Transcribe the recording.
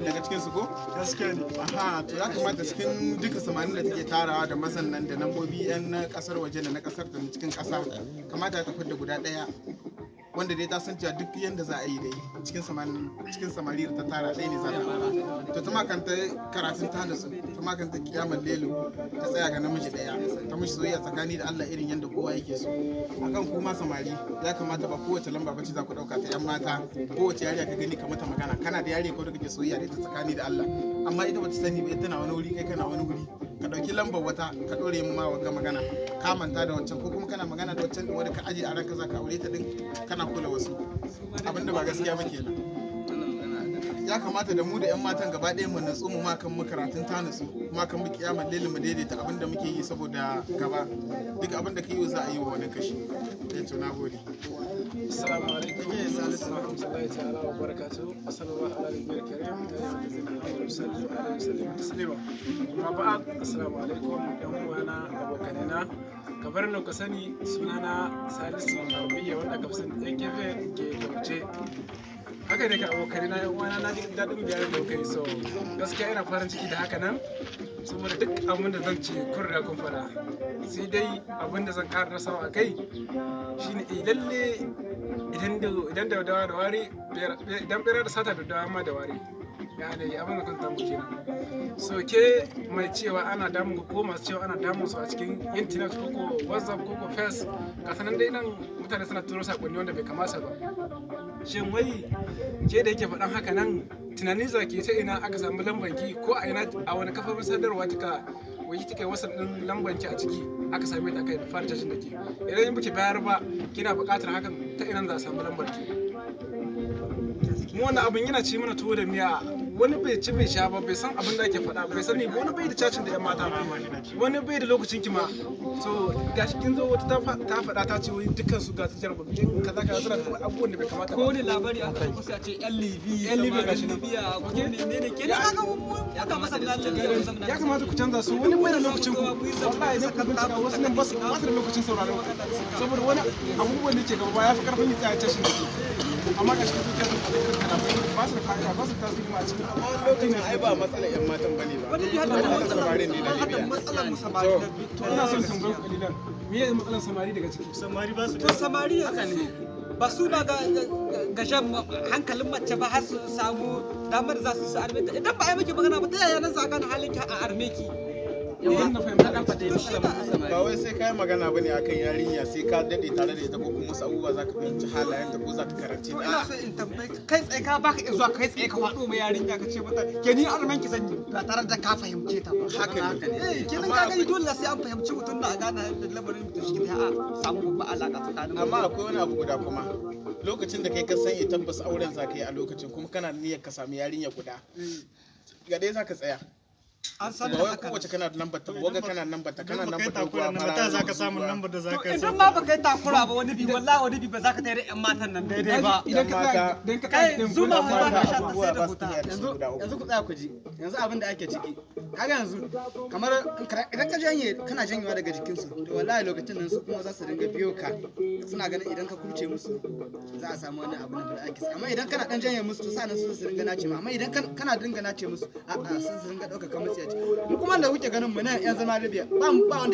daga cikin su ko gaskiya ne. aha to ya kamata cikin duka samanin da take tarawa da mazan nan da nambobi yan na kasar waje da na kasar da cikin kasa kamata ta fitar da guda daya wanda dai ta san cewa duk yanda za a yi dai cikin samari da ta tara ɗaya ne za ta fara to ta makanta karatun ta da su ta makanta kiyamar lelo ta tsaya ga namiji daya ta mishi soyayya tsakani da Allah irin yanda kowa yake so akan kuma samari ya kamata ba kowace lamba bace za ku dauka ta yan mata kowace yariya ka gani ka mata magana kana da yariya ko da kake soyayya da ita tsakani da Allah amma ita bata sani ba ita tana wani wuri kai kana wani wuri ka dauki lambar wata ka dore mu ma wanga magana ka manta da wancan ko kuma kana magana da wancan wanda ka aje a ranka za ka aure ta din kana kula wasu abinda ba gaskiya ba kenan ya kamata da mu da yan matan gaba ɗaya mu natsu mu makan mu karatun ta natsu kuma kan mu kiyamar lilin mu daidaita abinda muke yi saboda gaba duk abinda ka yi za a yi wa wani kashi to na gode. Assalamu alaikum salisu rahmatullahi ta'ala wa barakatuhu sallallahu alaihi wa sallam amma ba'ad assalamu alaikum yan uwana abokanina kamar nan ka sani sunana Salisu Arabiya wanda ka fi sani ɗan gefe ke dauce haka ne ka abokanina yan uwana na jin daɗin biyarin da kai so gaskiya ina farin ciki da haka nan saboda duk abin da zan ce kun riga kun fara sai dai abin da zan ƙara nasawa a kai shine lalle idan da dawa da wari idan bera da sata da dawa ma da wari ya ne abin da kan tamu kenan so ke mai cewa ana damun ko masu cewa ana damun su a cikin internet ko whatsapp ko face ga sanan dai nan mutane suna turo sakonni wanda bai kamata ba shin wai ke da yake faɗan haka nan tunanin zaki ta ina aka samu lambanki ko a ina a wani kafar sadarwa kika yi wasan ɗin lambanki a ciki aka same ta kai fara tashin da ke idan muke bayar ba kina buƙatar hakan ta ina za a samu lambarki mu wannan abin yana ci mana tuwo da miya wani bai ci bai sha ba bai san abin da ake faɗa bai sani wani bai da cacin da yan mata wani bai da lokacin kima so gashi kin zo wata ta faɗa ta ce wai dukkan su ga su jarbabin kaza kaza suna da abubuwan da bai kamata ba ko ne labari aka kusa a ce yan libi gashi libiya ko menene ke ya kamata ku canza su wani bai da lokacin ku wallahi idan ka bincika wasu nan ba su da lokacin sauraron saboda wani abubuwan da ke gaba ya fi karfin ya tsaya tashin da ke amma ga shi kuka da ba su da fa'ida ba su tasiri ma a cikin amma lokacin ai ba matsalar yan matan bane ba wani ya da samarin ne na Libya matsalar mu samari to ina son tambayar kalilan me ya matsalar samari daga ciki samari ba su to samari haka ne ba su na ga jan hankalin mace ba har su samu damar za su arme ta idan ba a yi miki magana ba ta yaya nan za ka gane halin ki a arme ki yawan na fahimta dan fade ba wai sai kai magana bane akan yarinya sai ka dade tare da ita ko kuma wasu abubuwa zaka fahimci halayen ta ko zaka karance ta ina so in tambaye kai tsaye ka baka iya zuwa kai tsaye ka faɗo mai yarinya ka ce mata ke ni armen ki zanyi ba tare da ka fahimce ta ba haka ne kenan ka gani dole sai an fahimci mutum da a gane da lamarin mutum shi a samu babba alaka tsakanin amma akwai wani abu guda kuma lokacin da kai ka san tabbas auren zaka yi a lokacin kuma kana niyyar ka samu yarinya guda ga dai zaka tsaya an san ba wai kowace kana da lambar ta waga kana da lambar ta kana da lambar ta takura na mata zaka samu lambar da zaka yi idan ma baka yi takura ba wani bi wallahi wani bi ba za ka tare yan matan nan daidai ba idan ka kai zuma ba ka sha abubuwa ba su tafiya da yanzu su guda uku yanzu ku tsaya ku ji yanzu abin da ake ciki kaga yanzu kamar idan ka janye kana janyewa daga jikinsu to wallahi lokacin nan su kuma za su dinga biyo ka suna ganin idan ka kuce musu za a samu wani abu da ake amma idan kana dan janye musu to sa'an su dinga nace ma amma idan kana dinga nace musu a'a sun dinga dauka kamar tsiyaci mu kuma da kuke ganin mu nan yan zama Libya ba wanda